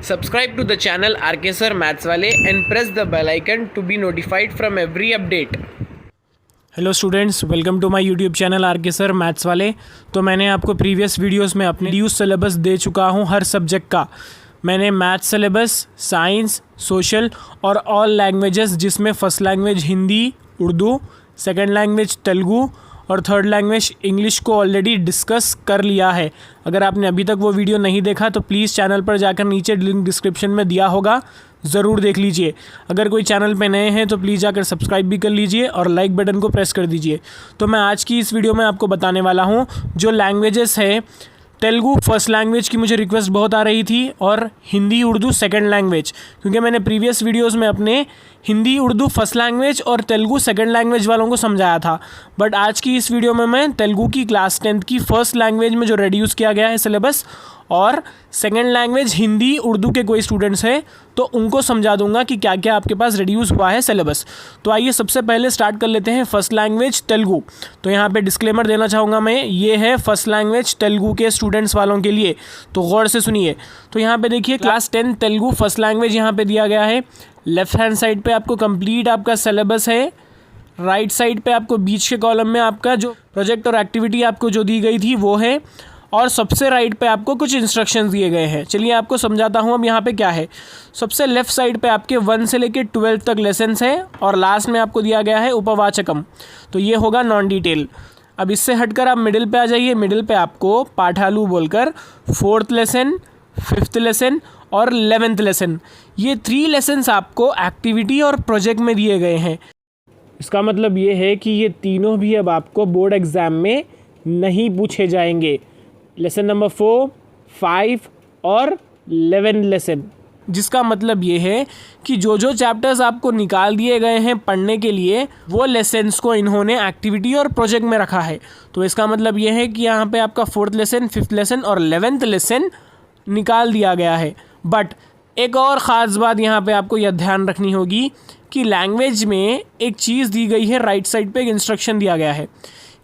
Subscribe to the channel RK Sir Maths Wale and press the bell icon to be notified from every update. Hello students, welcome to my YouTube channel R K sir maths वाले। तो मैंने आपको previous videos में अपने reduce syllabus दे चुका हूं हर subject का। मैंने मैथ्स सिलेबस, साइंस, सोशल और ऑल लैंग्वेजेस, जिसमें first language Hindi, Urdu, second language Telugu और थर्ड लैंग्वेज इंग्लिश को ऑलरेडी डिस्कस कर लिया है। अगर आपने अभी तक वो वीडियो नहीं देखा तो प्लीज़ चैनल पर जाकर नीचे लिंक डिस्क्रिप्शन में दिया होगा, ज़रूर देख लीजिए। अगर कोई चैनल पे नए हैं तो प्लीज़ जाकर सब्सक्राइब भी कर लीजिए और लाइक बटन को प्रेस कर दीजिए। तो मैं आज की इस वीडियो में आपको बताने वाला हूँ जो लैंग्वेजेस है। तेलुगु फर्स्ट लैंग्वेज की मुझे रिक्वेस्ट बहुत आ रही थी और हिंदी उर्दू सेकंड लैंग्वेज, क्योंकि मैंने प्रीवियस वीडियोस में अपने हिंदी उर्दू फर्स्ट लैंग्वेज और तेलुगु सेकंड लैंग्वेज वालों को समझाया था। बट आज की इस वीडियो में मैं तेलुगु की क्लास 10th की फर्स्ट लैंग्वेज में जो रिड्यूस किया गया है सिलेबस और सेकंड लैंग्वेज हिंदी उर्दू के कोई स्टूडेंट्स हैं तो उनको समझा दूंगा कि क्या क्या आपके पास रिड्यूस हुआ है सिलेबस। तो आइए सबसे पहले स्टार्ट कर लेते हैं फर्स्ट लैंग्वेज तेलुगु। तो यहाँ पे डिस्क्लेमर देना चाहूँगा मैं, ये है फर्स्ट लैंग्वेज तेलुगु के स्टूडेंट्स वालों के लिए, तो गौर से सुनिए। तो यहाँ पे देखिए क्लास 10 तेलुगु फर्स्ट लैंग्वेज यहाँ पे दिया गया है। लेफ्ट हैंड साइड पे आपको कंप्लीट आपका सिलेबस है। राइट साइड पे आपको बीच के कॉलम में आपका जो प्रोजेक्ट और एक्टिविटी आपको जो दी गई थी वो है, और सबसे राइट पे आपको कुछ इंस्ट्रक्शंस दिए गए हैं। चलिए आपको समझाता हूँ अब यहाँ पे क्या है। सबसे लेफ्ट साइड पे आपके 1 से लेकर 12 तक लेसन्स है और लास्ट में आपको दिया गया है उपवाचकम, तो ये होगा नॉन डिटेल। अब इससे हटकर आप मिडिल पे आ जाइए। मिडिल पे आपको पाठालू बोलकर 4th लेसन, 5th लेसन और 11th लेसन, ये 3 लेसन्स आपको एक्टिविटी और प्रोजेक्ट में दिए गए हैं। इसका मतलब ये है कि ये तीनों भी अब आपको बोर्ड एग्ज़ाम में नहीं पूछे जाएंगे। लेसन नंबर 4, 5 और 11 लेसन, जिसका मतलब ये है कि जो जो चैप्टर्स आपको निकाल दिए गए हैं पढ़ने के लिए वो लेसन्स को इन्होंने एक्टिविटी और प्रोजेक्ट में रखा है। तो इसका मतलब ये है कि यहाँ पे आपका 4th लेसन, 5th लेसन और 11th लेसन निकाल दिया गया है। बट एक और ख़ास बात यहाँ पे आपको यह ध्यान रखनी होगी कि लैंग्वेज में एक चीज़ दी गई है, राइट साइड पे एक इंस्ट्रक्शन दिया गया है।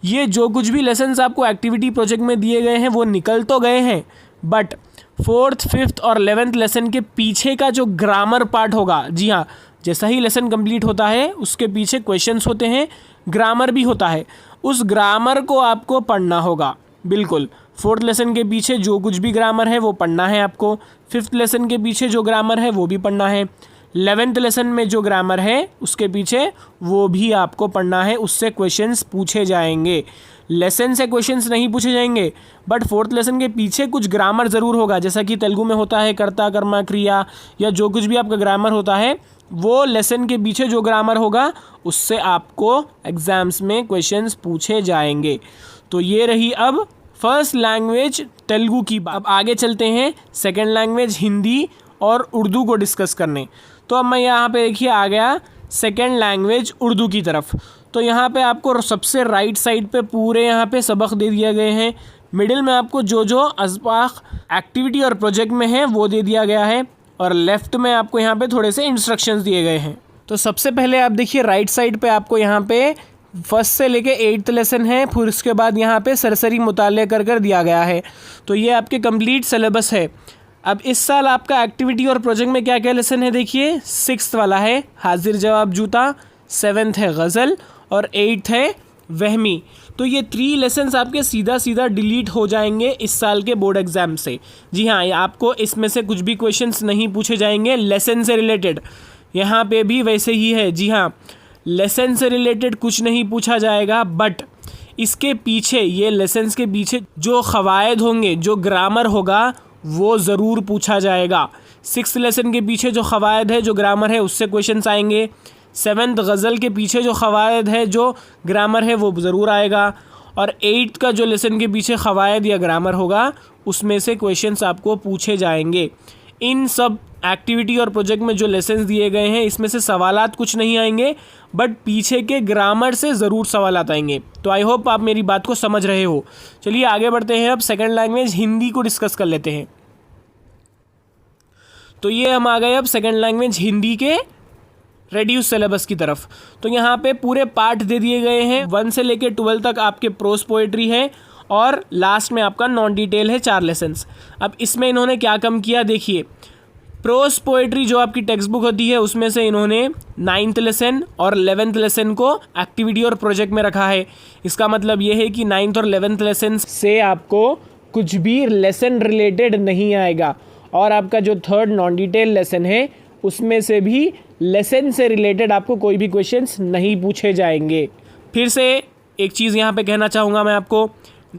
ये जो कुछ भी लेसन्स आपको एक्टिविटी प्रोजेक्ट में दिए गए हैं वो निकल तो गए हैं, बट 4th, 5th और 11th लेसन के पीछे का जो ग्रामर पार्ट होगा, जी हाँ, जैसा ही लेसन कंप्लीट होता है उसके पीछे क्वेश्चंस होते हैं, ग्रामर भी होता है। उस ग्रामर को आपको पढ़ना होगा। बिल्कुल 4th लेसन के पीछे जो कुछ भी ग्रामर है वो पढ़ना है आपको। 5th लेसन के पीछे जो ग्रामर है वो भी पढ़ना है। 11th लेसन में जो ग्रामर है उसके पीछे वो भी आपको पढ़ना है, उससे क्वेश्चंस पूछे जाएंगे। लेसन से क्वेश्चंस नहीं पूछे जाएंगे, बट 4th लेसन के पीछे कुछ ग्रामर ज़रूर होगा, जैसा कि तेलुगु में होता है कर्ता, कर्मा, क्रिया, या जो कुछ भी आपका ग्रामर होता है वो लेसन के पीछे जो ग्रामर होगा उससे आपको एग्ज़ाम्स में क्वेश्चंस पूछे जाएंगे। तो ये रही अब फर्स्ट लैंग्वेज तेलुगु की बात। अब आगे चलते हैं सेकेंड लैंग्वेज हिंदी और उर्दू को डिस्कस करने। तो अब मैं यहाँ पे देखिए आ गया सेकेंड लैंग्वेज उर्दू की तरफ। तो यहाँ पे आपको सबसे राइट साइड पे पूरे यहाँ पे सबक दे दिए गए हैं। मिडिल में आपको जो जो अस्बाक एक्टिविटी और प्रोजेक्ट में है वो दे दिया गया है, और लेफ्ट में आपको यहाँ पे थोड़े से इंस्ट्रक्शंस दिए गए हैं। तो सबसे पहले आप देखिए राइट साइड पे आपको यहाँ पे 1st से लेके 8th लेसन है, फिर उसके बाद यहाँ पे सरसरी मुताले कर दिया गया है। तो ये आपके कंप्लीट सिलेबस है। अब इस साल आपका एक्टिविटी और प्रोजेक्ट में क्या क्या लेसन है देखिए। 6th वाला है हाजिर जवाब जूता, 7th है गज़ल और 8th है वहमी। तो ये 3 लेसन्स आपके सीधा सीधा डिलीट हो जाएंगे इस साल के बोर्ड एग्ज़ाम से। जी हाँ, आपको इसमें से कुछ भी क्वेश्चंस नहीं पूछे जाएंगे लेसन से रिलेटेड। यहाँ पे भी वैसे ही है। जी हाँ, लेसन से रिलेटेड कुछ नहीं पूछा जाएगा, बट इसके पीछे, ये लेसन्स के पीछे जो क़वायद होंगे, जो ग्रामर होगा वो ज़रूर पूछा जाएगा। 6th लेसन के पीछे जो क़वायद है, जो ग्रामर है, उससे क्वेश्चंस आएंगे। 7th गज़ल के पीछे जो क़वायद है, जो ग्रामर है, वो ज़रूर आएगा। और 8th का जो लेसन के पीछे क़वायद या ग्रामर होगा उसमें से क्वेश्चंस आपको पूछे जाएंगे। इन सब एक्टिविटी और प्रोजेक्ट में जो लेसन्स दिए गए हैं इसमें से सवालात कुछ नहीं आएंगे, बट पीछे के ग्रामर से ज़रूर सवालात आएंगे। तो आई होप आप मेरी बात को समझ रहे हो। चलिए आगे बढ़ते हैं, अब सेकंड लैंग्वेज हिंदी को डिस्कस कर लेते हैं। तो ये हम आ गए अब सेकंड लैंग्वेज हिंदी के रेड्यूस सिलेबस की तरफ। तो यहाँ पे पूरे पार्ट दे दिए गए हैं। 1 से लेकर 12 तक आपके प्रोस पोएट्री है और लास्ट में आपका नॉन डिटेल है 4 लेसन्स। अब इसमें इन्होंने क्या कम किया देखिए, प्रोस पोएट्री जो आपकी टेक्स्ट बुक होती है उसमें से इन्होंने 9th लेसन और 11th लेसन को एक्टिविटी और प्रोजेक्ट में रखा है। इसका मतलब ये है कि 9th और 11th लेसन से आपको कुछ भी लेसन रिलेटेड नहीं आएगा, और आपका जो 3rd नॉन डिटेल लेसन है उसमें से भी लेसन से रिलेटेड आपको कोई भी क्वेश्चंस नहीं पूछे जाएंगे। फिर से एक चीज़ यहाँ पे कहना चाहूँगा मैं आपको,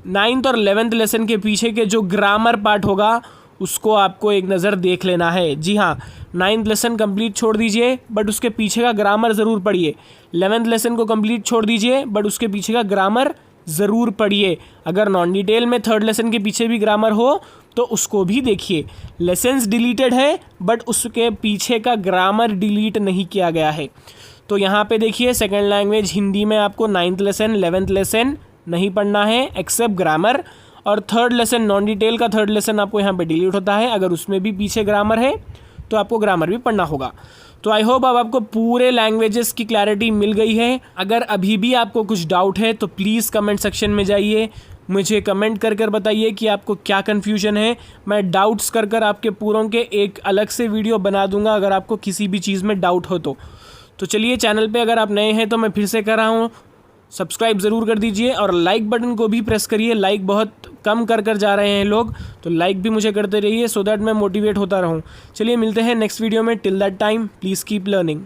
9th और 11th लेसन के पीछे के जो ग्रामर पार्ट होगा उसको आपको एक नज़र देख लेना है। जी हाँ, 9th लेसन कंप्लीट छोड़ दीजिए बट उसके पीछे का ग्रामर ज़रूर पढ़िए। 11th लेसन को कंप्लीट छोड़ दीजिए बट उसके पीछे का ग्रामर ज़रूर पढ़िए। अगर नॉन डिटेल में 3rd लेसन के पीछे भी ग्रामर हो तो उसको भी देखिए। लेसन्स डिलीटेड है बट उसके पीछे का ग्रामर डिलीट नहीं किया गया है। तो यहाँ पे देखिए, सेकंड लैंग्वेज हिंदी में आपको 9th लेसन 11th लेसन नहीं पढ़ना है एक्सेप्ट ग्रामर, और 3rd लेसन नॉन डिटेल का 3rd लेसन आपको यहाँ पे डिलीट होता है। अगर उसमें भी पीछे ग्रामर है तो आपको ग्रामर भी पढ़ना होगा। तो आई होप अब आपको पूरे लैंग्वेजेस की क्लैरिटी मिल गई है। अगर अभी भी आपको कुछ डाउट है तो प्लीज़ कमेंट सेक्शन में जाइए, मुझे कमेंट कर बताइए कि आपको क्या कन्फ्यूजन है। मैं डाउट्स कर आपके पूरों के एक अलग से वीडियो बना दूंगा अगर आपको किसी भी चीज़ में डाउट हो तो चलिए, चैनल पे अगर आप नए हैं तो मैं फिर से कर रहा हूँ, सब्सक्राइब ज़रूर कर दीजिए और लाइक बटन को भी प्रेस करिए। लाइक बहुत कम कर जा रहे हैं लोग, तो लाइक भी मुझे करते रहिए सो दैट मैं मोटिवेट होता रहूँ। चलिए मिलते हैं नेक्स्ट वीडियो में। Till that time please keep learning.